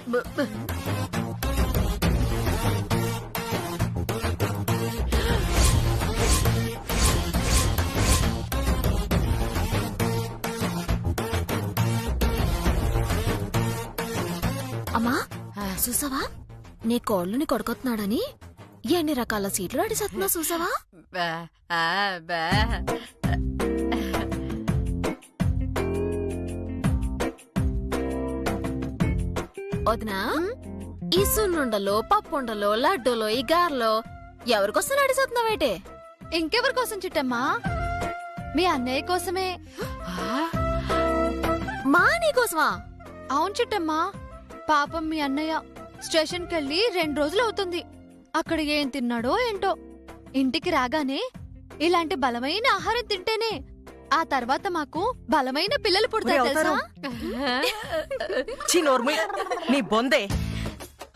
అమ్మా చూసావా నీ కోళ్ళని కొడుకొస్తున్నాడని ఎన్ని రకాల సీట్లు అడిసేస్తున్నా చూసావా? వదినా ఈ సున్నుండలో పప్పుండలో లడ్డూలో ఈ గారెలో ఎవరికోసం అడిసేస్తున్నావేటే? ఇంకెవరి కోసం చిట్టమ్మా? మీ అన్నయ్య కోసమే. మా నీకోసమా? అవును చిట్టమ్మా, పాపం మీ అన్నయ్య స్టేషన్ కెళ్ళి 2 రోజులు అవుతుంది. అక్కడ ఏం తిన్నాడో ఏంటో. ఇంటికి రాగానే ఇలాంటి బలమైన ఆహారం తింటేనే ఆ తర్వాత మాకు బలమైన పిల్లలు పుడతారు తెలుసా? నీ బొందే,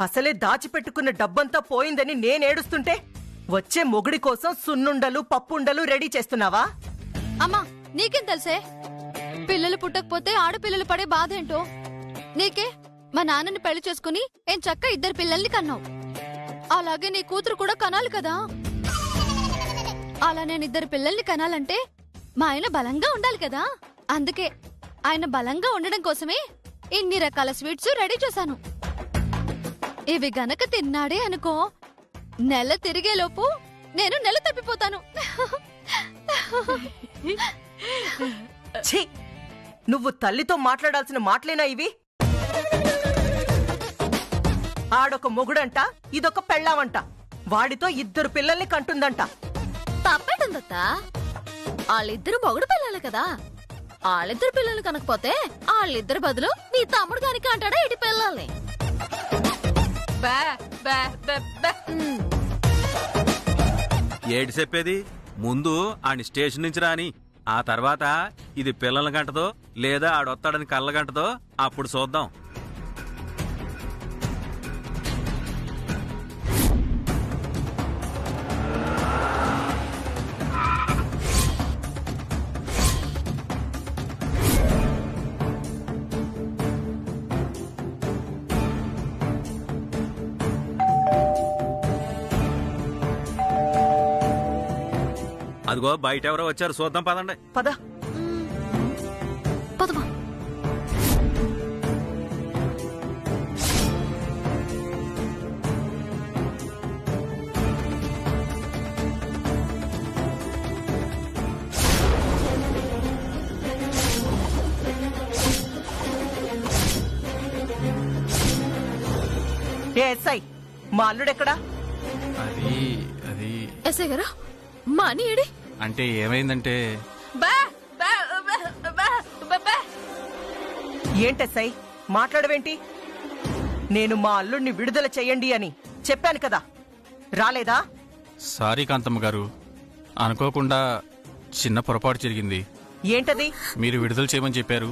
అసలే దాచిపెట్టుకున్న డబ్బంతా పోయిందని నేనేడుస్తుంటే వచ్చే మొగుడి కోసం సున్నుండలు పప్పుండలు రెడీ చేస్తున్నావా? అమ్మా నీకేం తెలుసే? పిల్లలు పుట్టకపోతే ఆడపిల్లలు పడే బాధ ఏంటో. నీకే మా నాన్నని పెళ్లి చేసుకుని ఏం చక్క 2 పిల్లల్ని కన్నావు. అలాగే నీ కూతురు కూడా కనాలి కదా. అలా నేను 2 పిల్లల్ని కనాలంటే మా ఆయన బలంగా ఉండాలి కదా. అందుకే ఆయన బలంగా ఉండడం కోసమే ఇన్ని రకాల స్వీట్స్ రెడీ చేశాను. ఇవి గనక తిన్నాడే అనుకో, నెల తిరిగేలోపు నేను నెల తప్పిపోతాను. నువ్వు తల్లితో మాట్లాడాల్సిన మాటలేనా ఇవి? ఆడొక మొగుడంట, ఇదొక పెళ్ళావంట. వాడితో 2 పిల్లల్ని కంటుందంట. తప్పేటుందత్త, వాళ్ళిద్దరు మొగుడు పిల్లలు కదా. వాళ్ళిద్దరు పిల్లలు కనకపోతే వాళ్ళిద్దరు బదులు నీ తమ్ముడు కానికి అంటాడా ఇటు పిల్లల్ని? ఏడు చెప్పేది ముందు ఆని స్టేషన్ నుంచి రాని, ఆ తర్వాత ఇది పిల్లల గంటదో లేదా ఆడొత్తాడని కళ్ళ గంటదో అప్పుడు చూద్దాం. అదిగో బయట ఎవరో వచ్చారు, చూద్దాం పదండి. పద పదమా. ఎస్ఐ, మా అల్లుడెక్కడా? అది ఎస్ఐ గారు, మా అని ఏడి? అంటే ఏమైందంటే ఏంటెస్ఐ మాట్లాడవేంటి? నేను మా అల్లుడిని విడుదల చెయ్యండి అని చెప్పాను కదా, రాలేదా? సారీ కాంతమ్మ గారు, అనుకోకుండా చిన్న పొరపాటు జరిగింది. ఏంటది? మీరు విడుదల చేయమని చెప్పారు,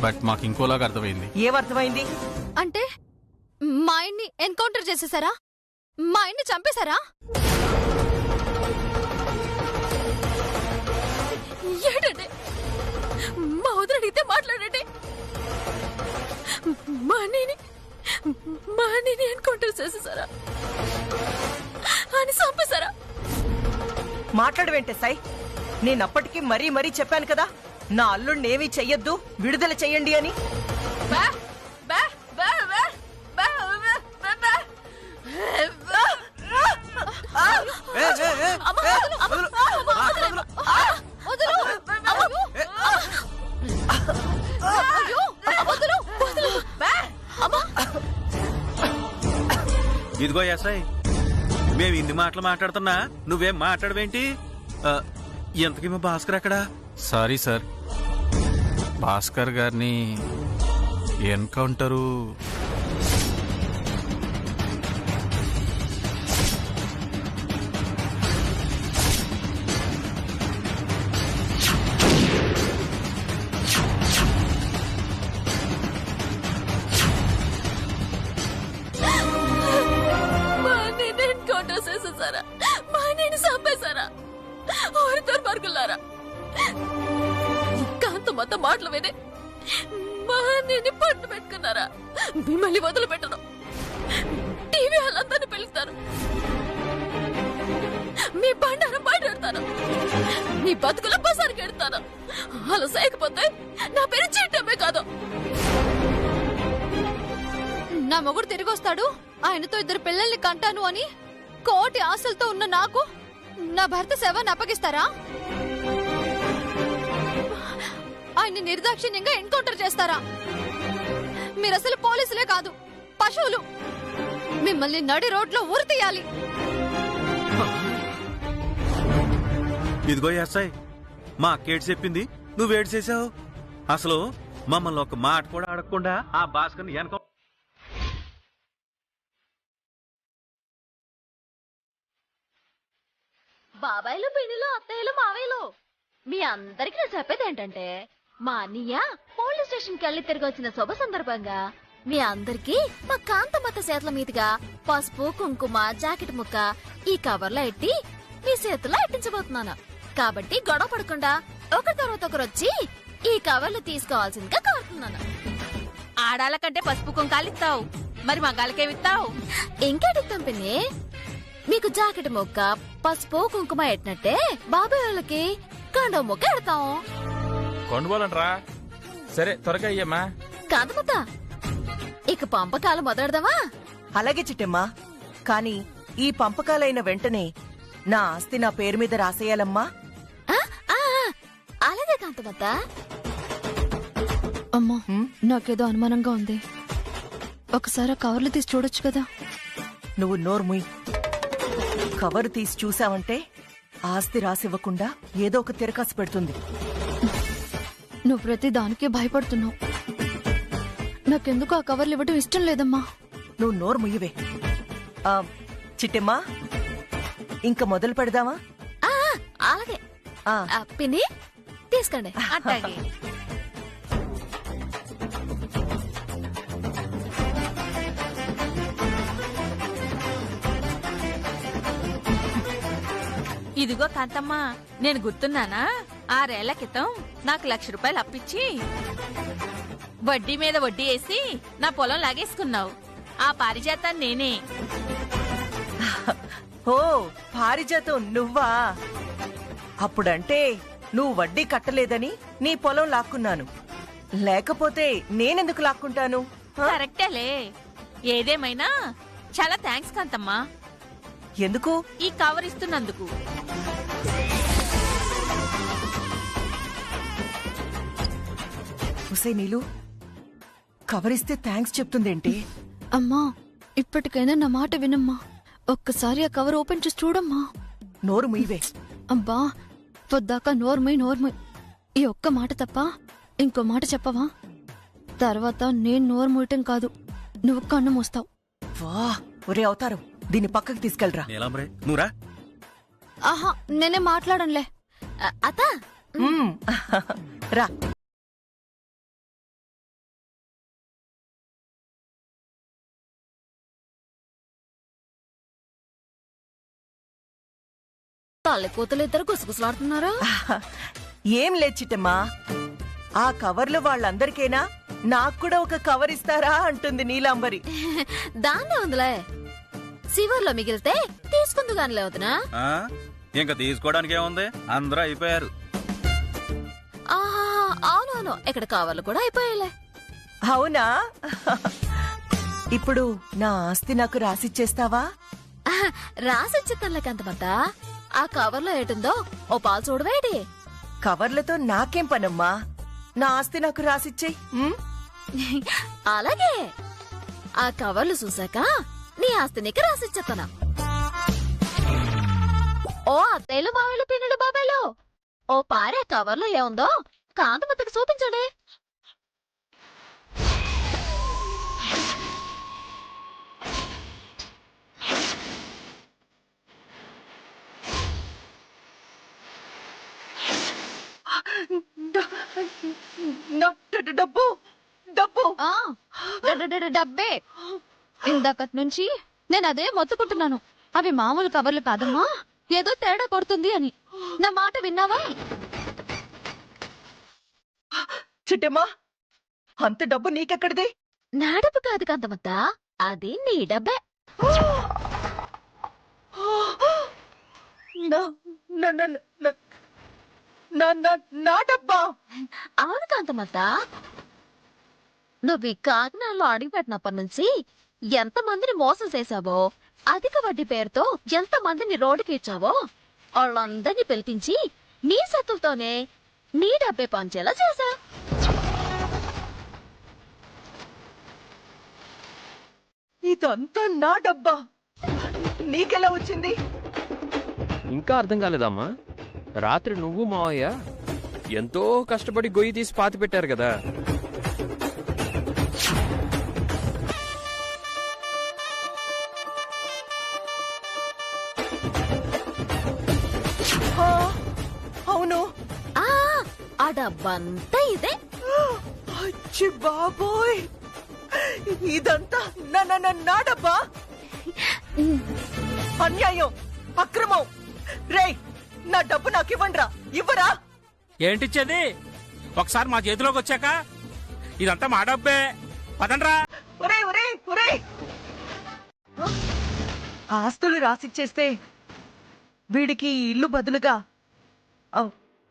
బట్ మాకు ఇంకోలాగా అర్థమైంది. ఏమర్థమైంది? అంటే మా ఆయన్ని ఎన్కౌంటర్ చేసేసారా? మా ఆయన్ని చంపేశారా? ఏంటంటే మా వదిలితే మాట్లాడండి. మా అన్నీని ఎన్కౌంటర్ చేసేసారా అని చంపేశారా? మాట్లాడవేంటే సై? నేనప్పటికీ మరీ మరీ చెప్పాను కదా, నా అల్లుడిని ఏమీ చెయ్యొద్దు, విడుదల చెయ్యండి అని. ఇదిగో ఎస్ఐ, మేము ఇన్ని మాటలు మాట్లాడుతున్నా నువ్వేం మాట్లాడవేంటి? ఎంతకీ మా భాస్కర్ ఎక్కడా? సారీ సార్, భాస్కర్ గారిని ఎన్కౌంటరు చేసేసారా? మా అన్నీని చంపేశారా? దుర్మార్గులారా, కాంత మొత్తం మాటలు వినే మహానీని పట్టు పెట్టుకున్నారా? మిమ్మల్ని వదిలిపెట్టను. టీవీ వాళ్ళందరినీ పిలుస్తాను. మీ బండారం బయటెడతాను. మీ బతుకుల బసారికి ఎడతాను. అలా చేయకపోతే నా పేరు చీటమే కాదు. నా మొగుడు తిరిగి వస్తాడు, ఆయనతో 2 పిల్లల్ని కంటాను అని కోటి ఆశలతో ఉన్న నాకు నా భర్త శవాన్ని అప్పగిస్తారా? ఆయన్ని నిర్దాక్షిణ్యంగా ఎన్కౌంటర్ చేస్తారా? మీరసలు పోలీసులే కాదు, పశువులు. మిమ్మల్ని నడి రోడ్లో ఊరి తీయాలి. ఇదిగో ఎస్ఐ, మా అక్కేటి చెప్పింది నువ్వేడు చేసావు. అసలు మమ్మల్ని ఒక మాట కూడా అడగకుండా ఆ భాస్కర్ని వెనక బాబాయిలు, పిన్నిలు, అత్తయ్యలు, మావయ్యలు, మీ అందరికి నేను చెప్పేది ఏంటంటే, మా అన్నయ్య పోలీస్ స్టేషన్ కి వెళ్ళి తిరిగి వచ్చిన శుభ సందర్భంగా మీ అందరికి మా కాంతమత్త చేతుల మీదుగా పసుపు, కుంకుమ, జాకెట్ ముక్క ఈ కవర్లో ఎట్టి మీ చేతుల్లో ఎట్టించబోతున్నాను. కాబట్టి గొడవ పడకుండా ఒకరి తర్వాత ఒకరు వచ్చి ఈ కవర్లు తీసుకోవాల్సిందిగా కోరుతున్నాను. ఆడాల కంటే పసుపు కుంకాలు ఇస్తావు, మరి మగాళ్ళకేమిస్తావు? ఇంకేటిస్తాం పిన్ని? మీకు జాకెట్ ముక్క, పసుపు, కుంకుమ ఎట్టినట్టే బాబాయ్ వాళ్ళకి కండో ముక్క ఎడతాం. కొండబోలంట్రా. సరే త్వరగా అయ్యమ్మా. కాంతమత్త, ఇక పంపకాలు మొదలెడదామా? అలాగే చిట్టమ్మా, కాని ఈ పంపకాలైన వెంటనే నా ఆస్తి నా పేరు మీద రాసేయాలమ్మా. ఆ, ఆ, అలాగే కాంతమత్త. అమ్మా, నాకేదో అనుమానంగా ఉంది. ఒకసారి ఆ కవర్లు తీసి చూడొచ్చు కదా? నువ్వు నోర్ముయ్. కవరు తీసి చూసావంటే ఆస్తి రాసివ్వకుండా ఏదో ఒక తిరకాసు పెడుతుంది. నువ్వు ప్రతి దానికి భయపడుతున్నావు. నాకెందుకు ఆ కవర్లు ఇవ్వడం ఇష్టం లేదమ్మా. నువ్వు నోరు ముయ్యవే. చిట్టమ్మా, ఇంక మొదలు పెడదామా? ఆ, అలాగే. ఆ, పిన్ని తీసుకోండి. అట్టాగే. ఇదిగో కాంతమ్మా, నేను గుర్తున్నానా? 6 ఏళ్ల క్రితం నాకు 1,00,000 రూపాయలు అప్పిచ్చి వడ్డీ మీద వడ్డీ వేసి నా పొలం లాగేసుకున్నావు. ఆ పారిజాతాన్ని నేనే. ఓ పారిజాతం నువ్వా? అప్పుడంటే నువ్వు వడ్డీ కట్టలేదని నీ పొలం లాక్కున్నాను. లేకపోతే నేనెందుకు లాక్కుంటాను? కరెక్టేలే. ఏదేమైనా చాలా థ్యాంక్స్ కాంతమ్మా, ఎందుకు? ఈ కవర్ ఇస్తున్నందుకు. హుసే నీలు, కవరిస్తే థ్యాంక్స్ చెప్తుందేంటి? అమ్మా, ఇప్పటికైనా నా మాట వినమ్మా. ఒక్కసారి ఆ కవర్ ఓపెన్ చేసి చూడమ్మా. నోరు ముయ్యవే. అబ్బా, పొద్దాక నోర్మై. ఈ ఒక్క మాట తప్ప ఇంకో మాట చెప్పవా? తర్వాత నేను నోరు మూయటం కాదు, నువ్వు కన్ను మూస్తావు. వా, ఒరే అవతారం, దీన్ని పక్కకి తీసుకెళ్ళరా. నీలాంబరే నువ్వురా. ఆహా, నేనే మాట్లాడంలే. అత్త, రా. తల్లి కూతులు ఇద్దరు గుసగుసలాడుతున్నారు. ఏం లేచిటమ్మా, ఆ కవర్లు వాళ్ళందరికైనా నాకు కూడా ఒక కవర్ ఇస్తారా అంటుంది నీలాంబరి. దాన్నే ఉందిలే, సివర్లో మిగిలితే తీసుకుందు గాని లేవుతున్నా. ఆ, ఇంకా తీసుకోవడానికి ఏముంది, అందరూ అయిపోయారు. ఆహా, అవునవును, ఇక్కడ కవర్లు కూడా అయిపోయాయిలే. అవునా? ఇప్పుడు నా ఆస్తి నాకు రాసిచ్చేస్తావా? రాసిచ్చిస్తానులే కాంతమత్త. ఆ కవర్లో ఏటుందో ఓ పాలు చూడవేటి. కవర్లతో నాకేం పనమ్మా, నా ఆస్తి నాకు రాసిచ్చేయ్. అలాగే, ఆ కవర్లు చూసాక నీ ఆస్తి నీకు రాసిచ్చేస్తానా. ఓ అత్తయ్యలు, మావయ్యలు, పిన్నులు, బాబాయ్లు, ఓ పారే కవర్లో ఏముందో కాంతమత్తకి చూపించండి. డబ్బు డబ్బు ఆ, డబ్బే. ఇందాకటి నుంచి నేను అదే మొత్తుకుంటున్నాను. అవి మామూలు కవర్లు కాదమ్మా, ఏదో తేడా కొడుతుంది అని. నా మాట విన్నావా? చిట్టమ్మా, అంత డబ్బు నీకెక్కడిది? నా డబ్బు కాదు కాంతమత్త, అది నీ డబ్బే. నా- నా- నా- నా- నా- నా- నా డబ్బా? అవును కాంతమత్త, నువ్వు ఈ కాకినాడలో అడుగుపెట్టినప్పటి నుంచి ఎంత మందిని మోసం చేశావో, అధిక వడ్డీ పేరుతో ఎంత మందిని రోడ్డుకి ఇచ్చావో, వాళ్ళందరినీ పిలిపించి నీ సత్తులతోనే నీ డబ్బే పంచేలా చేశా. ఇదంతా నా డబ్బా నీకెలా వచ్చింది? ఇంకా అర్థం కాలేదమ్మా? రాత్రి నువ్వు మావయ్య ఎంతో కష్టపడి గొయ్యి తీసి పాతి పెట్టారు కదా. ఆ, అవును. ఆ డబ్బంతా ఇదే. అచ్చి బాబోయ్, ఇదంతా నా డబ్బా? అన్యాయం, అక్రమం. రేయ్, నా డబ్బు నాకు ఇవ్వండిరా. ఇవ్వరా? ఏంటిచ్చేది? ఒకసారి మా చేతిలోకి వచ్చాక ఇదంతా మా డబ్బే. పదండ్రా. ఒరే ఒరే ఒరే, ఆస్తులు రాసిచ్చేస్తే వీడికి ఈ ఇల్లు బదులుగా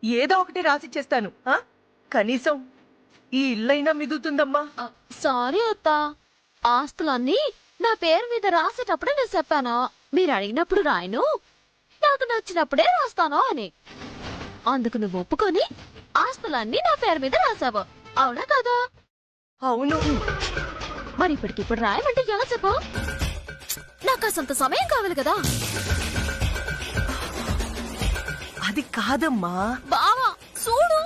ఏదో ఒకటి రాసిచ్చేస్తాను. కనీసం ఈ ఇల్లైనా మిగులుతుందమ్మా. సారీ అత్త, ఆస్తులన్నీ నా పేరు మీద రాసేటప్పుడే నేను చెప్పాను, మీరు అడిగినప్పుడు రాయను, నాకు నచ్చినప్పుడే రాస్తాను అని. అందుకు నువ్వు ఒప్పుకొని ఆస్తులన్నీ నా పేరు మీద రాసావు, అవునా కదా? అవును. మరి ఇప్పటికిప్పుడు రాయమంటే ఎలా చెప్పు? నాకు అసంత సమయం కావాలి కదా. అది కాదమ్మా. బావా చూడు,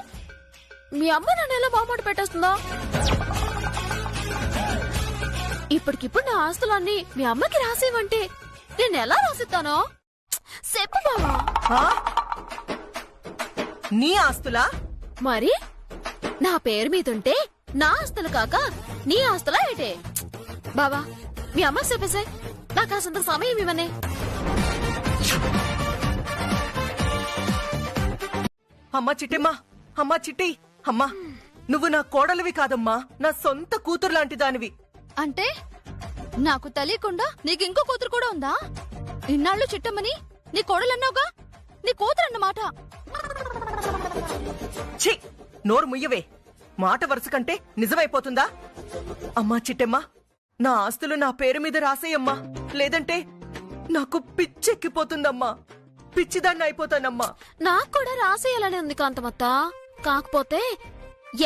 మీ అమ్మ నన్ను ఎలా బామాట పెట్టేస్తుందా? ఇప్పటికిప్పుడు నా ఆస్తులన్నీ మీ అమ్మకి రాసేవంటే నేను ఎలా రాసిస్తానో చెప్పు బావా. ఆ? నీ ఆస్తులా? మరి నా పేరు మీదుంటే నా ఆస్తులు కాక నీ ఆస్తులా ఏంటే? బావా మీ అమ్మకి చెప్పేసే, నాకు అసంత సమయం ఇవ్వనే. అమ్మా చిట్టమ్మా, అమ్మా చిట్టి, అమ్మా నువ్వు నా కోడలివి కాదమ్మా, నా సొంత కూతురు లాంటి దానివి. అంటే నాకు తెలియకుండా నీకు ఇంకో కూతురు కూడా ఉందా? ఇన్నాళ్ళు చిట్టమ్మని నీ కోడలన్నావుగా, నీ కూతురు అన్నమాట. ఛీ, నోరు ముయ్యవే. మాట వరుస కంటే నిజమైపోతుందా? అమ్మా చిట్టమ్మా, నా ఆస్తులు నా పేరు మీద రాసేయమ్మా, లేదంటే నాకు పిచ్చెక్కిపోతుందమ్మా, పిచ్చిదాన్ని అయిపోతానమ్మా. నాకు కూడా రాసేయాలని ఉంది కాంతమత్త, కాకపోతే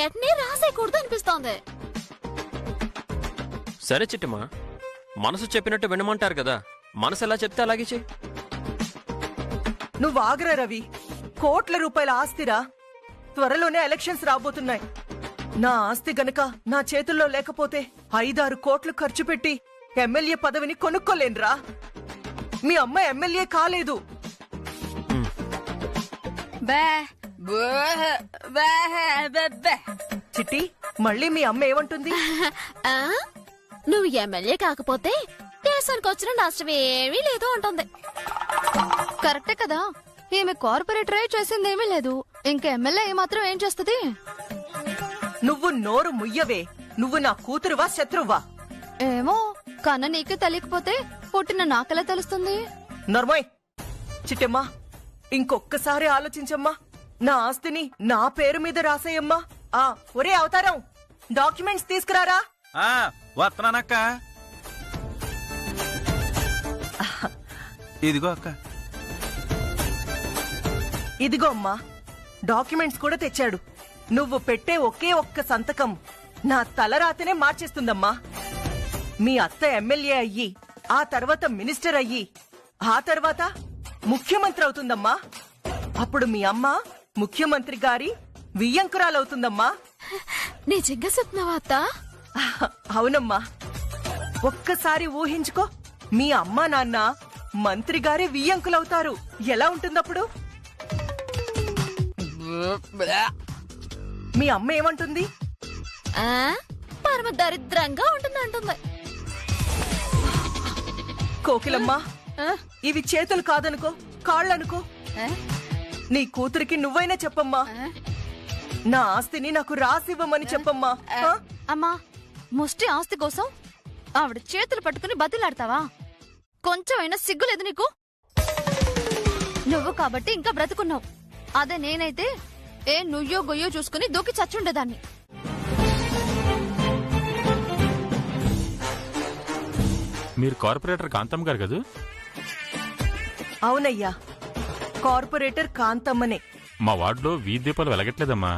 ఎట్నే రాసేయకూడదు అనిపిస్తోంది. సరే చిట్టమ్మా, మనసు చెప్పినట్టు వినమంటారు కదా, మనసు ఎలా చెప్తే అలాగే చెయ్యి. నువ్వు ఆగ్రా రవి, కోట్ల రూపాయల ఆస్తిరా. త్వరలోనే ఎలక్షన్స్ రాబోతున్నాయి. నా ఆస్తి గనక నా చేతుల్లో లేకపోతే 5-6 కోట్లు ఖర్చు పెట్టి ఎమ్మెల్యే పదవిని కొనుక్కోలేనురా. మీ అమ్మ ఎమ్మెల్యే కాలేదు. చిట్టి, మళ్ళీ మీ అమ్మ ఏమంటుంది? ఆ? నువ్వు ఎమ్మెల్యే కాకపోతే దేశానికి వచ్చిన నష్టం ఏమీ లేదు అంటుంది. కరెక్టే కదా, ఈమె కార్పొరేటరే చేసిందేమీ లేదు, ఇంకా ఎమ్మెల్యే ఏమాత్రం ఏం చేస్తుంది? నువ్వు నోరు ముయ్యవే. నువ్వు నా కూతురువా శత్రువా? ఏమో, కన్న నీకే తెలియకపోతే పుట్టిన నాకెలా తెలుస్తుంది? నర్మయ్, చిట్టమ్మా ఇంకొక్కసారి ఆలోచించమ్మా. నా ఆస్తిని నా పేరు మీద రాసేయమ్మా. ఒరే అవతారం, డాక్యుమెంట్స్ తీసుకురారా. వస్తున్నానక్క. ఇదిగో అక్క. ఇదిగో అమ్మా, డాక్యుమెంట్స్ కూడా తెచ్చాడు. నువ్వు పెట్టే ఒకే ఒక్క సంతకం నా తలరాతనే మార్చేస్తుందమ్మా. మీ అత్త ఎమ్మెల్యే అయ్యి, ఆ తర్వాత మినిస్టర్ అయ్యి, ఆ తర్వాత ముఖ్యమంత్రి అవుతుందమ్మా. అప్పుడు మీ అమ్మ ముఖ్యమంత్రి గారి వియ్యంకురాలవుతుందమ్మా. నిజంగా చెప్తున్నావా అత్త? అవునమ్మా. ఒక్కసారి ఊహించుకో, మీ అమ్మ నాన్న మంత్రి గారి వియ్యంకులవుతారు. ఎలా ఉంటుందప్పుడు? మీ అమ్మ ఏమంటుంది? పరమ దరిద్రంగా ఉంటుంది అంటుంది. కోకిలమ్మా, ఇవి చేతులు కాదనుకో, కాళ్ళనుకో. నీ కూతురికి నువ్వైనా చెప్పమ్మా. నా ఆస్తిని నాకు రాసివ్వమని చెప్పమ్మా. అమ్మా, ముష్టి ఆస్తి కోసం ఆవిడ చేతులు పట్టుకుని బతిలాడతావా? కొంచెమైనా సిగ్గులేదు నీకు? నువ్వు కాబట్టి ఇంకా బ్రతుకున్నావు. అదే నేనైతే నుయ్యో గొయ్యో చూసుకుని దూకి చచ్చుండేదాన్ని. మీరు కార్పొరేటర్ కాంతమ్మ గారు కదా? అవునయ్యా, కార్పొరేటర్ కాంతమ్మనే. మా వార్డులో వీధి దీపాలు వెలగట్లేదమ్మా.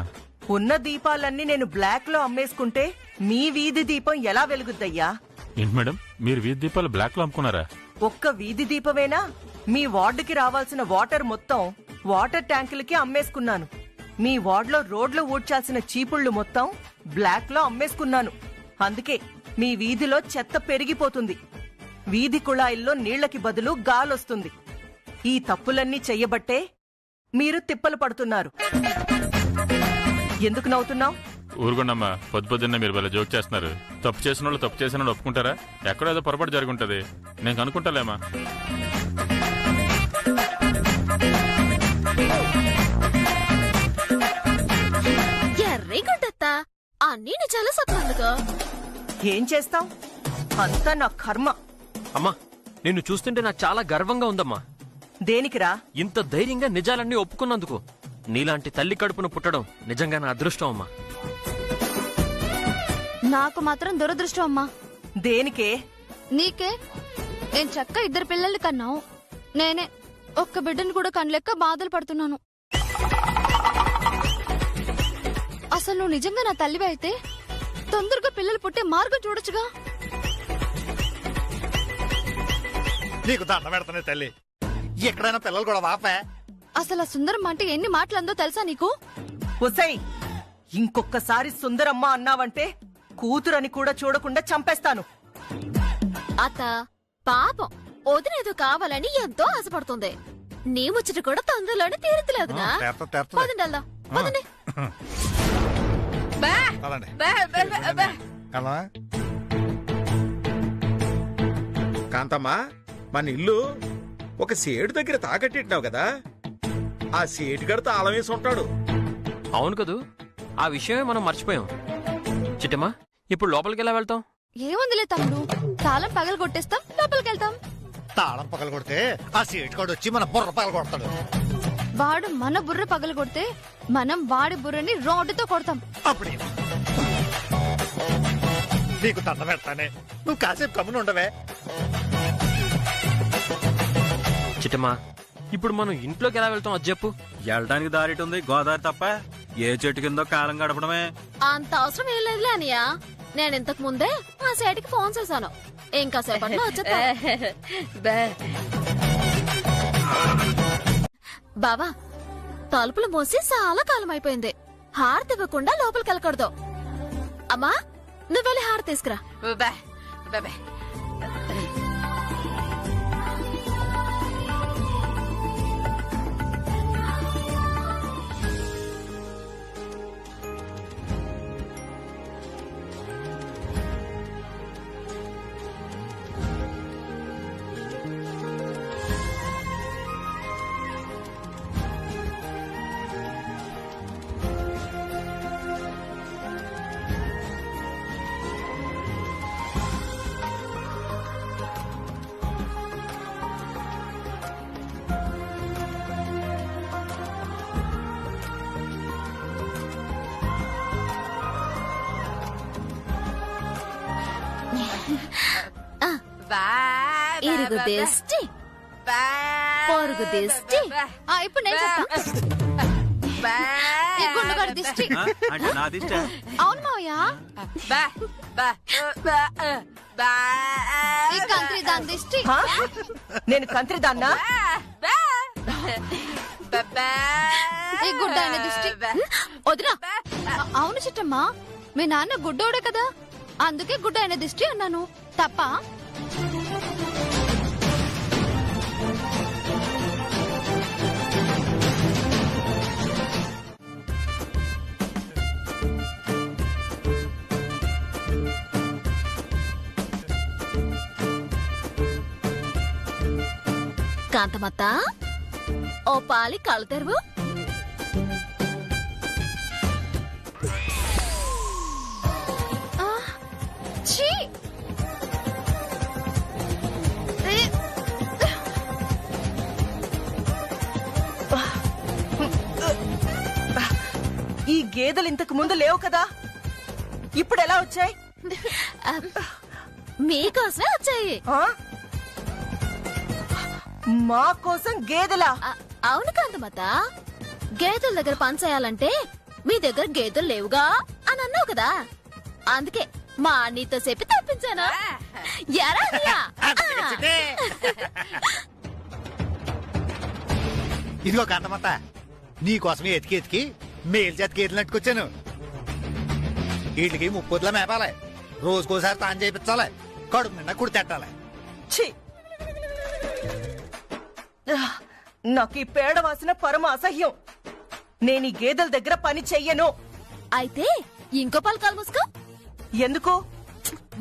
ఉన్న దీపాలన్నీ నేను బ్లాక్ లో అమ్మేసుకుంటే మీ వీధి దీపం ఎలా వెలుగుద్దయ్యా? ఏంటి మేడం, మీరు వీధి దీపాలు బ్లాక్ లో అమ్ముకున్నారా? ఒక్క వీధి దీపమేనా? మీ వార్డుకి రావాల్సిన వాటర్ మొత్తం వాటర్ ట్యాంకులకి అమ్మేసుకున్నాను. మీ వార్డులో రోడ్లు ఊడ్చాల్సిన చీపుళ్లు మొత్తం బ్లాక్ లో అమ్మేసుకున్నాను. అందుకే మీ వీధిలో చెత్త పెరిగిపోతుంది. వీధి కుళాయిల్లో నీళ్లకి బదులు గాలొస్తుంది. ఈ తప్పులన్నీ చెయ్యబట్టే మీరు తిప్పలు పడుతున్నారు. ఎందుకు నవ్వుతున్నావు? ఊరుకోండమ్మా, పొద్దున్న మీరు వాళ్ళ జోక్ చేస్తున్నారు. తప్పు చేసిన వాళ్ళు తప్పు చేసిన వాళ్ళు ఒప్పుకుంటారా? ఎక్కడో ఏదో పొరపాటు జరుగుంటది, నేను కనుక్కుంటాలేమా. ఎర్రీగుంటత్తా అన్నీ నిజాలు సత్తందుకో. ఏం చేస్తావ్? అంతా నా కర్మ. అమ్మా, నిన్ను చూస్తుంటే నాకు చాలా గర్వంగా ఉందమ్మా. దేనికిరా? ఇంత ధైర్యంగా నిజాలన్నీ ఒప్పుకున్నందుకు. నీలాంటి తల్లి కడుపును పుట్టడం నిజంగా నా అదృష్టం అమ్మా. నాకు మాత్రం దురదృష్టం అమ్మా. దేనికే? నీకే. నేను చక్క 2 పిల్లల్ని కన్నావు. నేనే ఒక్క బిడ్డను కూడా కనలేక బాధలు పడుతున్నాను. అసలు నువ్వు నిజంగా నా తల్లివి అయితే తొందరగా పిల్లలు పుట్టే మార్గం చూడొచ్చుగా. నీకు దండ పెడతానే తల్లి, ఎక్కడైనా పిల్లలు కూడా వాపే. అసలు ఆ సుందరం అంటే ఎన్ని మాటలందో తెలుసా నీకు? ఒసై, ఇంకొక్కసారి సుందరమ్మ అన్నావంటే కూతురని కూడా చూడకుండా చంపేస్తాను. అత్త పాపం వదినేదో కావాలని ఎంతో ఆశపడుతుంది. నీ ముచ్చట కూడా తొందరలోనే తీరుతులేదునా? పదండి వెళ్దాం, పదండి. కాంతమ్మా, మన ఇల్లు ఒక సేటు దగ్గర తాకట్టినావు కదా, ఆ సేటు గడ తాళం వేసి ఉంటాడు. అవును కదూ, ఆ విషయమే మనం మర్చిపోయాం. చిట్టమ్మా, ఇప్పుడు లోపలికి ఎలా వెళ్తాం? ఏముందిలే తమ్ముడు, తాళం పగలు కొట్టేస్తాం, లోపలికి వెళ్తాం. తాళం పగలు కొడితే ఆ సేటు గడు వచ్చి మన బుర్ర పగలు కొడతాడు. వాడు మన బుర్ర పగలు కొడితే మనం వాడి బుర్రని రోడ్డుతో కొడతాం. అప్పుడే నీకు దండ పెడతానే, నువ్వు కాసేపు కమ్మును ఉండవే. చిట్టమ్మా, ఇప్పుడు మనం ఇంట్లోకి ఎలా వెళ్తాం అది చెప్పు. వెళ్ళడానికి దారి ఉంది, గోదావరి తప్ప. ఏ చెట్టు కిందో కాలం గడపడమే. అంత అవసరం ఏం లేదులే అనియా. నేను ఇంతకు ముందే ఆ సేటికి ఫోన్ చేశాను. ఇంకా సేపట్లో వచ్చేస్తా. బావా, తలుపులు మూసి చాలా కాలం అయిపోయింది. హారతి ఇవ్వకుండా లోపలికి వెళ్ళకూడదు. అమ్మా, నువ్వు వెళ్ళి హారతి తీసుకురా. ఇరుగు దిష్టి, పొరుగు దిష్టి. ఇప్పుడు నేను చెప్తా. ఈ గుండుగాడి దిష్టి. అంటే నా దిష్ట. అవును మావయ్య. ఈ కంత్రి దాని దిష్టి. హా? నేను కంత్రిదాన్నా? ఈ గుడ్డ ఆయన దిష్టి. వదినా, అవును చిట్టమ్మా, మీ నాన్న గుడ్డోడే కదా, అందుకే గుడ్డ ఆయన దిష్టి అన్నాను. తప్ప? కాంతమత్త, ఓ పాలి కళ్ళు తెరువు. ఈ గేదెలు ఇంతకు ముందు లేవు కదా, ఇప్పుడు ఎలా వచ్చాయి? మీకోసమే వచ్చాయి. మా కోసం గేదెలా? అవును కాంతమత, గేదెల దగ్గర పని చేయాలంటే మీ దగ్గర గేదెలు లేవుగా అని అన్నావు కదా, అందుకే మా అన్నీతో చెప్పి తప్పించాను. ఎరా అన్నయ్య? ఇదిగో కాంతమత, నీకోసమే ఎతికి ఎతికి మేలు చేతి గేదెలు నట్టుకొచ్చాను. వీటికి 30 మేపాలి, రోజుకోసారి తాను చేయించాలి, కడుపు నిండా కుడి తెట్టాలి. నాకు ఈ పేడ వాసన పరమ అసహ్యం. నేను ఈ గేదెల దగ్గర పని చెయ్యను. అయితే ఇంకో పలకాలు మూసుకో. ఎందుకు?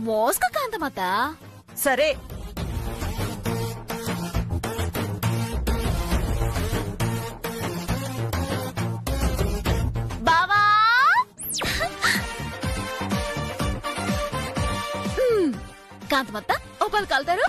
మోసుకో కాంతమత. సరే. బావా కాంతమత ఓ పలకాలు తరు.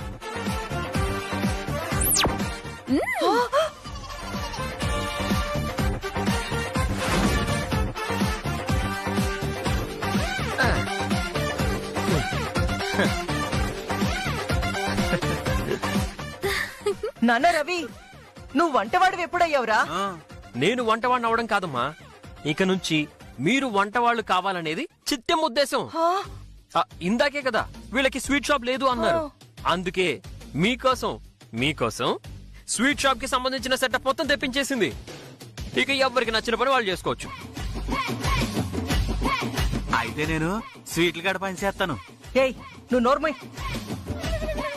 నాన్న రవి, నువ్వు వంటవాడివి ఎప్పుడయ్యావురా? నేను వంటవాడిని అవడం కాదమ్మా, ఇక నుంచి మీరు వంటవాళ్లు కావాలనేది చిత్తం ఉద్దేశం. ఇందాకే కదా వీళ్ళకి స్వీట్ షాప్ లేదు అన్నారు, అందుకే మీకోసం స్వీట్ షాప్ కి సంబంధించిన సెటప్ మొత్తం తెప్పించేసింది. ఇక ఎవరికి నచ్చిన పని వాళ్ళు చేసుకోవచ్చు. అయితే నేను స్వీట్లు గడ పని చేస్తాను. ఏయ్, నువ్వు నోర్మై.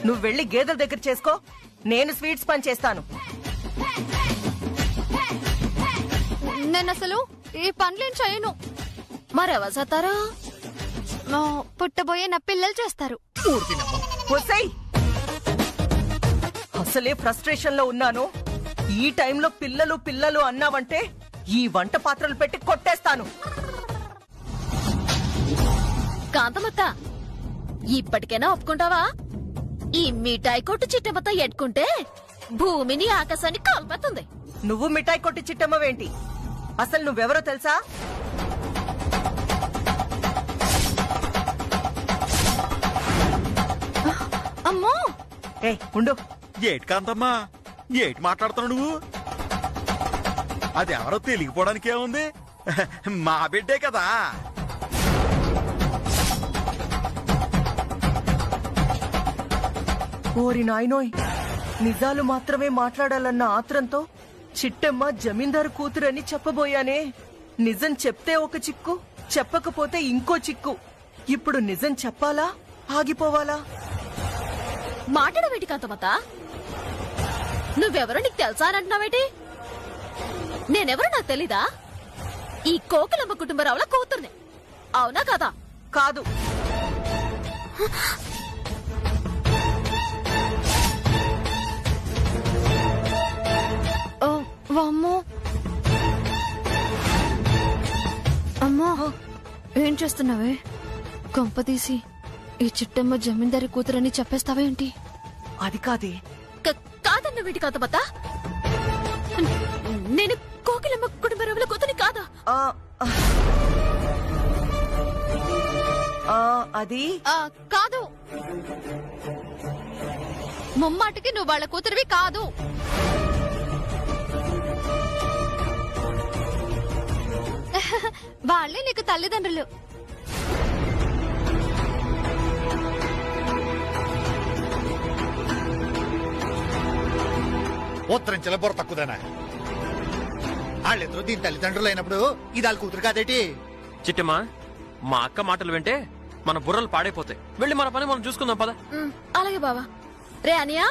నువ్వు వెళ్ళి గేదెల దగ్గర చేసుకో, నేను స్వీట్స్ పని చేస్తాను. నేను అసలు ఈ పనులేం చేయను. మరెవరు చేస్తారు? పుట్టబోయే నా పిల్లలు చేస్తారు. అసలే ఫ్రస్ట్రేషన్ లో ఉన్నాను. ఈ టైంలో పిల్లలు అన్నావంటే ఈ వంట పాత్రలు పెట్టి కొట్టేస్తాను. కాంతమత్త, ఇప్పటికైనా ఒప్పుకుంటావా? ఈ మిఠాయి కొట్టు చిట్టమతో ఎట్టుకుంటే భూమిని ఆకాశాన్ని కాల్పేస్తుంది. నువ్వు మిఠాయి కొట్టి చిట్టమ్మవేంటి? అసలు నువ్వెవరో తెలుసా? అమ్మో! ఏ ఉండు. ఏటి కాంతమ్మా, ఏటి మాట్లాడుతున్నావు నువ్వు? అది ఎవరో తెలియకపోవడానికి ఏముంది, మా బిడ్డే కదా. ఓరి నాయనోయ్, నిజాలు మాత్రమే మాట్లాడాలన్న ఆత్రంతో చిట్టమ్మ జమీందారు కూతురని చెప్పబోయానే. నిజం చెప్తే ఒక చిక్కు, చెప్పకపోతే ఇంకో చిక్కు. ఇప్పుడు నిజం చెప్పాలా, ఆగిపోవాలా? మాట్లాడవేటి కాంతమత? నువ్వెవరో నీకు తెలుసా అని అంటున్నావేటి? నేనెవరో నాకు తెలీదా? ఈ కోకిలమ్మ కుటుంబరావుల కూతుర్ని, అవునా కదా? కాదు. అమ్మో అమ్మో, ఏం చేస్తున్నావే? కొంపదీసి ఈ చిట్టమ్మ జమీందారి కూతురని చెప్పేస్తావేంటి? అది కాదే. కాదన్న వీటి కాంతమత, నేను కోకిలమ్మ కుటుంబరావుల కూతుర్ని కాదా? అది కాదు. ముమ్మాటికి నువ్వు వాళ్ళ కూతురివి కాదు. వాళ్ళే నీకు తల్లిదండ్రులు. ఉత్తరించలే బుర్ర తక్కువదేనా? వాళ్ళిద్దరూ దీని తల్లిదండ్రులు అయినప్పుడు ఇది వాళ్ళ కూతురు కాదేటి? చిట్టమ్మా, మా అక్క మాటలు వింటే మన బుర్రలు పాడైపోతాయి. వెళ్ళి మన పని మనం చూసుకుందాం పద. అలాగే బావా. రే అనియా,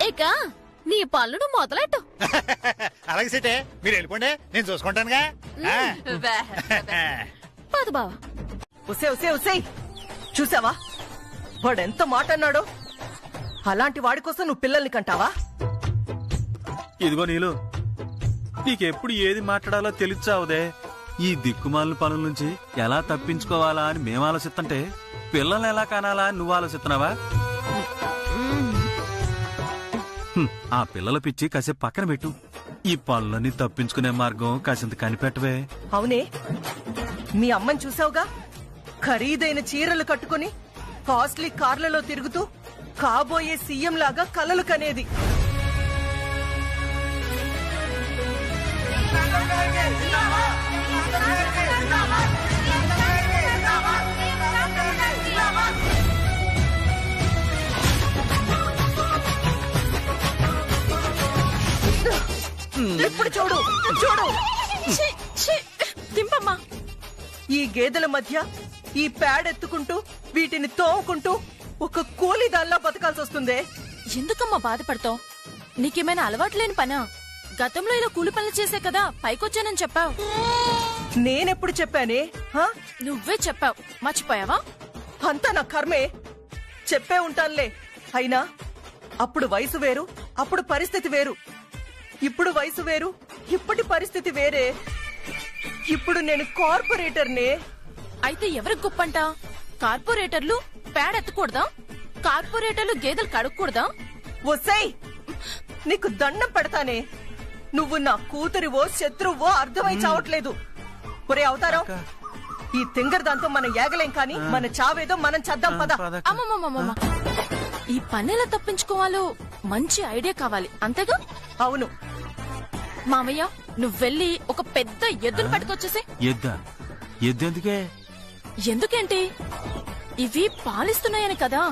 ఇక నీ పనులు మొదలెట్టు. అలాగే సిటే, మీరు వెళ్ళిపోండి, నేను చూసుకుంటానుగా. పద బావా. ఉసే చూసావా వాడెంత మాట అన్నాడో? అలాంటి వాడి కోసం నువ్వు పిల్లల్ని కంటావా? ఇదిగో నీలు, నీకెప్పుడు ఏది మాట్లాడాలో తెలియచావుదే. ఈ దిక్కుమాలిన పనుల నుంచి ఎలా తప్పించుకోవాలా అని మేము ఆలోచిస్తుంటే పిల్లల్ని ఎలా కానాలా అని నువ్వు ఆలోచిస్తున్నావా? ఆ పిల్లల పిచ్చి కాసేపు పక్కన పెట్టు. ఈ పనులన్నీ తప్పించుకునే మార్గం కాసింత కనిపెట్టవే. అవునే, మీ అమ్మని చూసావుగా, ఖరీదైన చీరలు కట్టుకుని కాస్ట్లీ కార్లలో తిరుగుతూ కాబోయే సీఎం లాగా కలలు కనేది. ఇప్పుడు చూడు చూడు, దింపమ్మా. ఈ గేదెల మధ్య ఈ ప్యాడ్ ఎత్తుకుంటూ వీటిని తోముకుంటూ ఒక కూలీదాల్లా బతకాల్సి వస్తుందే. ఎందుకమ్మా బాధపడతావు? నీకేమైనా అలవాట్లేని పనా? గతంలో ఇలా కూలి పనులు చేసే కదా పైకొచ్చానని చెప్పావు. నేనెప్పుడు చెప్పానే? హా? నువ్వే చెప్పావు, మర్చిపోయావా? అంతా నా కర్మే. చెప్పే ఉంటానులే. అయినా అప్పుడు వయసు వేరు, అప్పుడు పరిస్థితి వేరు. ఇప్పుడు వయసు వేరు, ఇప్పటి పరిస్థితి వేరే. ఇప్పుడు నేను కార్పొరేటర్నే. అయితే ఎవరికి గొప్పంట? కార్పొరేటర్లు ప్యాడ్ ఎత్తకూడదా? కార్పొరేటర్లు గేదెలు కడగకూడదా? ఒసేయ్, నీకు దండం పెడతానే. నువ్వు నా కూతురివో శత్రువో అర్థమై చావట్లేదు. ఒరే అవతారం, ఈ తింగర్ దాంతో మనం ఏగలేం, కానీ మన చావేదో మనం చద్దాం పద. అమ్మమ్మమ్మమ్మ, ఈ పన్నెలా తప్పించుకోవాలో మంచి ఐడియా కావాలి, అంతేగా? అవును మామయ్య, నువ్వెళ్ళి ఒక పెద్ద ఎద్దును పట్టుకొచ్చేసే. ఎద్దెందుకే? ఎందుకేంటి? ఇవి పాలిస్తున్నాయని కదా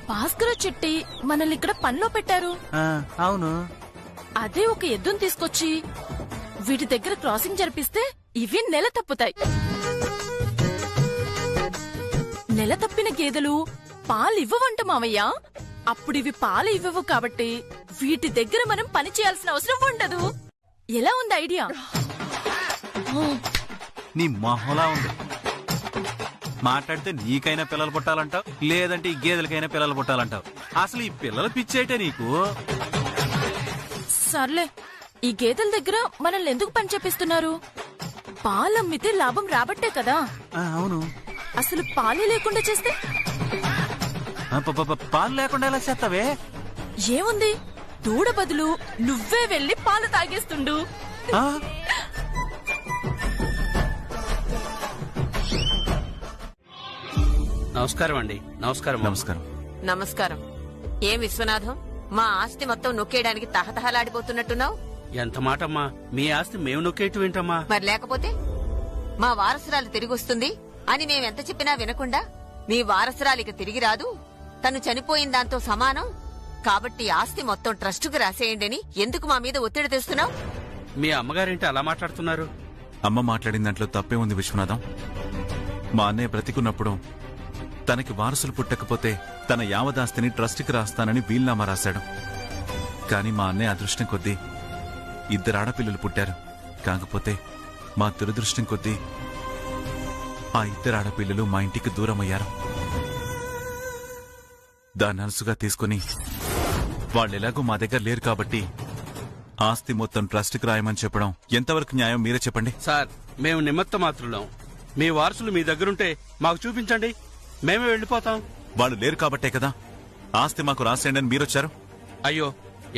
భాస్కర చెట్టి మనల్ని ఇక్కడ పనిలో పెట్టారు. అవును. అదే ఒక ఎద్దును తీసుకొచ్చి వీటి దగ్గర క్రాసింగ్ జరిపిస్తే ఇవి నెల తప్పుతాయి. నెల తప్పిన గేదెలు పాలివ్వవంట మావయ్య. అప్పుడివి పాలు ఇవ్వవు కాబట్టి వీటి దగ్గర మనం పని చేయాల్సిన అవసరం ఉండదు. ఎలా ఉంది ఐడియా? నీ మొహలా ఉంది. మాట్లాడితే నీకైనా పిల్లలు పుట్టాలంటావు, లేదంటే ఈ గేదెలకైనా పిల్లలు పుట్టాలంటావు. అసలు ఈ పిల్లలు పిచ్చేటే నీకు. సర్లే, ఈ గేదెల దగ్గర మనల్ని ఎందుకు పని చేపిస్తున్నారు? పాలమ్మితే లాభం రాబట్టే కదా. అవును. అసలు పాలు లేకుండా చేస్తే? పాలు లేకుండా ఎలా చేస్తావే? ఏముంది, దూడ బదులు నువ్వే వెళ్లి పాలు తాగేస్తుండు. నమస్కారం అండి. నమస్కారం. నమస్కారం. నమస్కారం. ఏం విశ్వనాథం, మా ఆస్తి మొత్తం నొక్కేయడానికి తహతహలాడిపోతున్నట్టున్నావు? ఎంత మాటమ్మా, మీ ఆస్తి మేము నొక్కేయటం ఏంటమ్మా? మరి లేకపోతే మా వారసురాలు తిరిగొస్తుంది అని మేమెంత చెప్పినా వినకుండా మీ వారసురాలిక తిరిగి రాదు, తను చనిపోయిన దాంతో సమానం కాబట్టి ఆస్తి మొత్తం ట్రస్టుకు రాసేయండి అని ఎందుకు మా మీద ఒత్తిడి తెస్తున్నావు? మీ అమ్మగారేంటి అలా మాట్లాడుతున్నారు? అమ్మ మాట్లాడిన దాంట్లో తప్పే ఉంది విశ్వనాథం. మా అన్నయ్య బ్రతికున్నప్పుడు తనకి వారసులు పుట్టకపోతే తన యావదాస్తిని ట్రస్టుకి రాస్తానని వీల్నామా రాశాడు. కాని మా అన్నయ్య అదృష్టం కొద్దీ 2 ఆడపిల్లలు పుట్టారు. కాకపోతే మా దురదృష్టం కొద్దీ ఆ 2 ఆడపిల్లలు మా ఇంటికి దూరమయ్యారు. దాన్ని అలసుగా తీసుకుని వాళ్ళెలాగూ మా దగ్గర లేరు కాబట్టి ఆస్తి మొత్తం ట్రస్ట్కి రాయమని చెప్పడం ఎంతవరకు న్యాయం మీరే చెప్పండి. సార్, మేము నిమిత్త మాత్రులం. మీ వారసులు మీ దగ్గరుంటే మాకు చూపించండి, మేమే వెళ్లిపోతాం. వాళ్ళు లేరు కాబట్టే కదా ఆస్తి మాకు రాసేయండి అని మీరొచ్చారు. అయ్యో,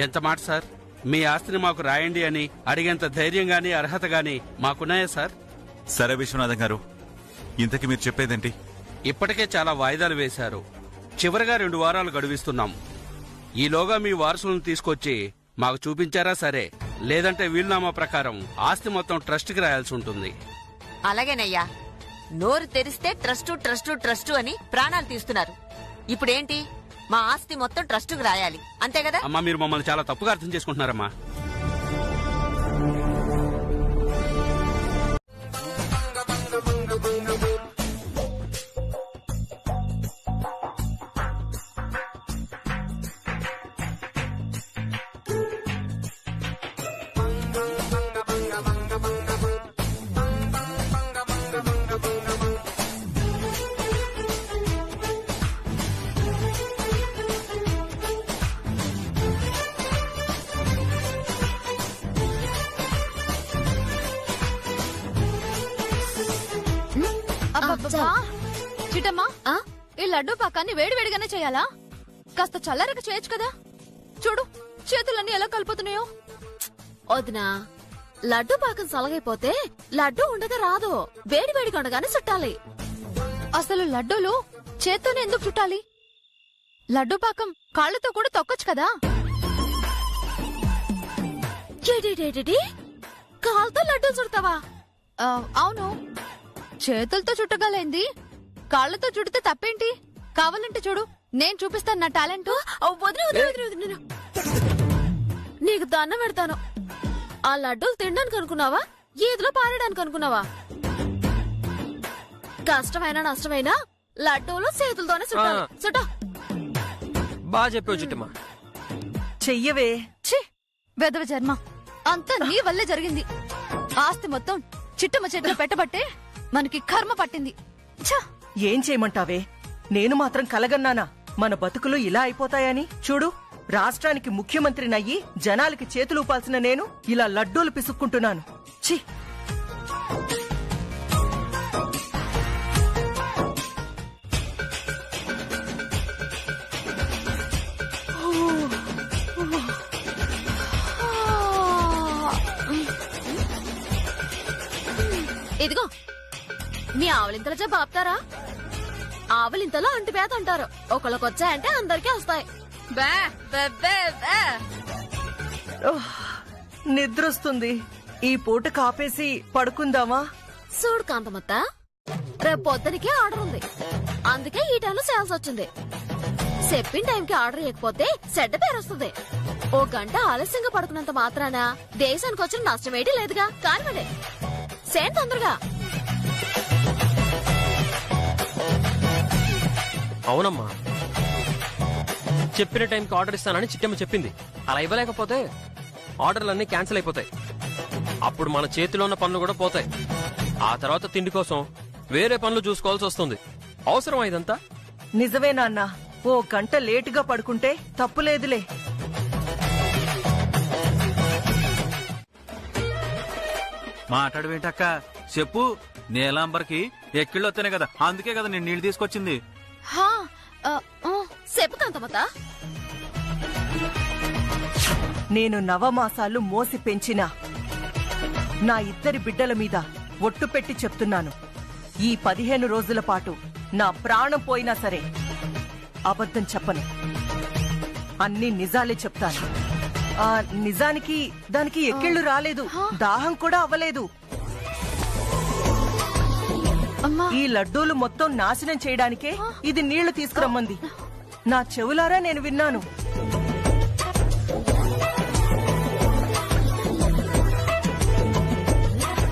ఎంత మాట సార్! మీ ఆస్తిని మాకు రాయండి అని అడిగేంత ధైర్యం గాని అర్హత గాని మాకున్నాయా సార్? సరే విశ్వనాథం గారు, ఇంతకీ మీరు చెప్పేదేంటి? ఇప్పటికే చాలా వాయిదాలు వేశారు. చివరిగా 2 వారాలు గడువిస్తున్నాం. ఈలోగా మీ వారసులను తీసుకొచ్చి మాకు చూపించారా సరే, లేదంటే వీలునామా ప్రకారం ఆస్తి మొత్తం ట్రస్ట్కి రాయాల్సి ఉంటుంది. అలాగేనయ్యా, నోరు తెరిస్తే ట్రస్టు ట్రస్టు ట్రస్టు అని ప్రాణాలు తీస్తున్నారు. ఇప్పుడేంటి, మా ఆస్తి మొత్తం ట్రస్టుకు రాయాలి, అంతే కదా? అమ్మా, మీరు మమ్మల్ని చాలా తప్పుగా అర్థం చేసుకుంటున్నారమ్మా. చిటమ్మా, ఈ లడ్డూ పాకాన్ని వేడివేడిగానే చేయాలా? కాస్త చల్లరక చేయొచ్చు కదా. చూడు, చేతులన్నీ ఎలా కలుపుతున్నాయో. వదినా లడ్డు పాకం సలగైపోతే లడ్డు ఉండగా రాదు, వేడి వేడిగా ఉండగానే చుట్టాలి. అసలు లడ్డూలు చేత్తోనే ఎందుకు చుట్టాలి? లడ్డు పాకం కాళ్ళతో కూడా తొక్కొచ్చు కదా. ఏడేడేడేడి, కాలుతో లడ్డూలు చుడతావా? అవును, చేతులతో చుట్టగలేంది, కాళ్ళతో చుడితే తప్పేంటి? కావాలంటే చూడు, నేను చూపిస్తాను నా టాలెంట్. నీకు దండం పెడతాను. ఆ లడ్డూలు తినడానికి అనుకున్నావా, ఈదులో పారడానికి అనుకున్నావా? కష్టమైనా నష్టమైనా లడ్డూలు చేతులతోనే చుట్టాలి. చుట్టా బాగా చెప్పావు చిట్టమ్మా. చెయ్యవే. ఛీ, వెదవ జన్మ, అంతా నీ వల్లే జరిగింది. ఆస్తి మొత్తం చిట్టమ్మ చేతిలో పెట్టబట్టే మనకి కర్మ పట్టింది. ఛ! ఏం చేయమంటావే? నేను మాత్రం కలగన్నానా మన బతుకులు ఇలా అయిపోతాయని? చూడు, రాష్ట్రానికి ముఖ్యమంత్రినయ్యి జనాలకి చేతులూపాల్సిన నేను ఇలా లడ్డూలు పిసుక్కుంటున్నాను. ఛీ! ఇదిగో, మీ ఆవలింతల జబ్బు ఆపుతారా? ఆవలింతలో అంటుపేత అంటారు. ఒకళ్ళకొచ్చాయంటే అందరికీ వస్తాయి. ఓహ్, నిద్రొస్తుంది. ఈ పూట కాపేసి పడుకుందామా? చూడు కాంతమత్త, రేపు పొద్దునకి ఆర్డర్ ఉంది, అందుకే ఈ టైంలో సేల్స్ వచ్చింది. చెప్పిన టైంకి ఆర్డర్ ఇవ్వకపోతే చెడ్డ పేరు వస్తుంది. ఓ గంట ఆలస్యంగా పడుకున్నంత మాత్రాన దేశానికి వచ్చిన నష్టమేటి లేదుగా. కానివ్వండి, సేన్ తొందరగా. అవునమ్మా, చెప్పిన టైంకి ఆర్డర్ ఇస్తానని చిట్టమ్మ చెప్పింది. అలా ఇవ్వలేకపోతే ఆర్డర్లన్నీ క్యాన్సిల్ అయిపోతాయి. అప్పుడు మన చేతిలో ఉన్న పనులు కూడా పోతాయి. ఆ తర్వాత తిండి కోసం వేరే పనులు చూసుకోవాల్సి వస్తుంది. అవసరమా ఇదంతా? నిజమే నాన్న, ఓ గంట లేటుగా పడుకుంటే తప్పులేదులే. మాట్లాడవేంటక్క? చెప్పు. నీలాంబర్కి ఎక్కిళ్ళొత్తేనే కదా, అందుకే కదా నేను నీళ్లు తీసుకొచ్చింది. చెప్పు కాంతమత్త. నేను నవమాసాలు మోసి పెంచిన నా ఇద్దరి బిడ్డల మీద ఒట్టు పెట్టి చెప్తున్నాను, ఈ 15 రోజుల పాటు నా ప్రాణం పోయినా సరే అబద్ధం చెప్పను. అన్ని నిజాలే చెప్తాను. నిజానికి దానికి ఎక్కిళ్ళు రాలేదు, దాహం కూడా అవ్వలేదు. ఈ లడ్డూలు మొత్తం నాశనం చేయడానికే ఇది నీళ్లు తీసుకురమ్మంది. నా చెవులారా నేను విన్నాను.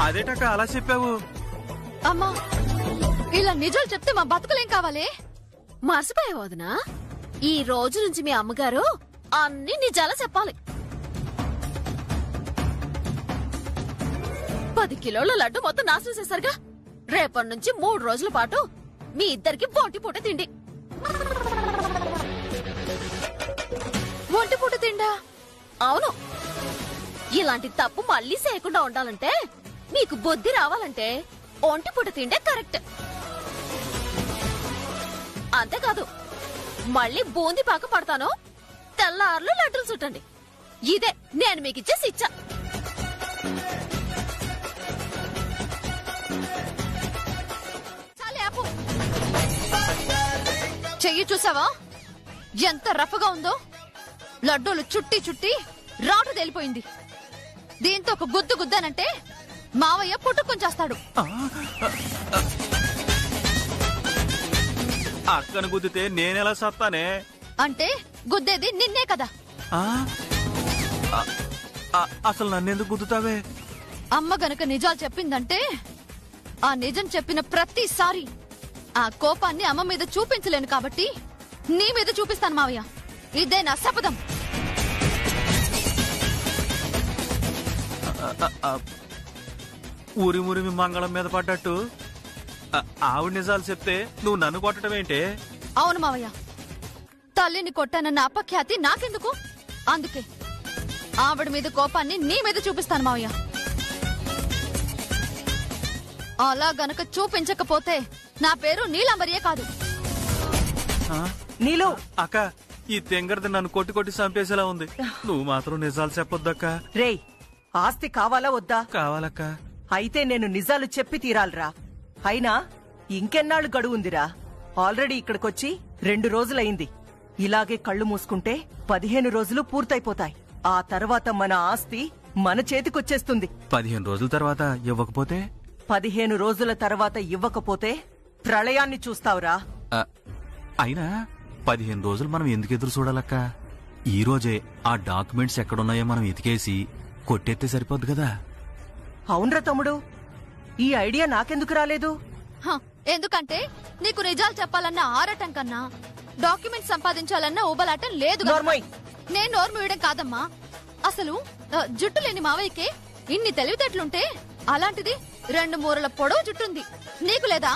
అదేటక్క అలా చెప్పావు? అమ్మా, ఇలా నిజాలు చెప్తే మా బతుకులేం కావాలి? మర్చిపోయావు వదినా, ఈ రోజు నుంచి మీ అమ్మగారు అన్ని నిజాలు చెప్పాలి. 10 కిలోల లడ్డు మొత్తం నాశనం చేశారుగా. రేపటి నుంచి 3 రోజుల పాటు మీ ఇద్దరికి ఒంటి పూట తిండి. ఒంటి పూట తిండా? అవును. ఇలాంటి తప్పు మళ్ళీ చేయకుండా ఉండాలంటే, మీకు బుద్ధి రావాలంటే ఒంటి పూట తిండే కరెక్ట్. అంతేకాదు, మళ్ళీ బూందీ పాక పడతాను, తెల్లార్లు లడ్డూలు చుట్టండి. ఇదే నేను మీకు ఇచ్చే శిక్ష. చెయ్యి చూసావా ఎంత రఫ్గా ఉందో? లడ్డూలు చుట్టి చుట్టి రాటు తేలిపోయింది. దీంతో ఒక గుద్దు గుద్దానంటే మావయ్య పుట్టుకొని చేస్తాడు. అక్కను గుద్దితే నేనెలా సత్తానే? అంటే గుద్దేది నిన్నే కదా. అసలు నన్నెందుకు గుద్దుతావే? అమ్మ గనక నిజాలు చెప్పిందంటే ఆ నిజం చెప్పిన ప్రతిసారి ఆ కోపాన్ని అమ్మ మీద చూపించలేను కాబట్టి నీ మీద చూపిస్తాను మావయ్య. ఇదే నా శపథం. ఊరి మురిమి మంగళం మీద పడ్డట్టు ఆవిడ నిజాలు చెప్తే నువ్వు నన్ను కొట్టడం ఏంటే? అవును మావయ్య, తల్లిని కొట్టానన్న అపఖ్యాతి నాకెందుకు? అందుకే ఆవిడ మీద కోపాన్ని నీ మీద చూపిస్తాను మావయ్య. అలా గనక చూపించకపోతే నా పేరు నీలాంబరియే కాదు. నీలో అక్క, ఈ తెంగరది నన్ను కొట్టి కొట్టి చంపేసేలా ఉంది. నువ్వు మాత్రం నిజాలు చెప్పొద్దక్క. రేయ్, ఆస్తి కావాలా వద్దా? కావాలక్క. అయితే నేను నిజాలు చెప్పి తీరాలిరా. అయినా ఇంకెన్నాళ్ళు గడువుందిరా? ఆల్రెడీ ఇక్కడికొచ్చి 2 రోజులైంది. ఇలాగే కళ్ళు మూసుకుంటే 15 రోజులు పూర్తయిపోతాయి. ఆ తర్వాత మన ఆస్తి మన చేతికొచ్చేస్తుంది. 15 రోజుల తర్వాత ఇవ్వకపోతే? 15 రోజుల తర్వాత ఇవ్వకపోతే ప్రళయాన్ని చూస్తావురా. అయినా 15 రోజులు మనం ఎందుకు ఎదురు చూడాలక్క? ఈ రోజే ఆ డాక్యుమెంట్స్ ఎక్కడున్నాయో మనం ఎతికేసి కొట్టేస్తే సరిపోద్ది కదా. అవునరా తమ్ముడు, ఈ ఐడియా నాకెందుకు రాలేదు? ఎందుకంటే నీకు నిజాలు చెప్పాలన్న ఆరాటం కన్నా డాక్యుమెంట్ సంపాదించాలన్న ఊబలాటం లేదు. నేను నోరు మూయడం కాదమ్మా. అసలు జుట్టు లేని మావయ్యకే ఇన్ని తెలివితేటలుంటే అలాంటిది 2 మూరల పొడవు జుట్టుంది. నీకు లేదా?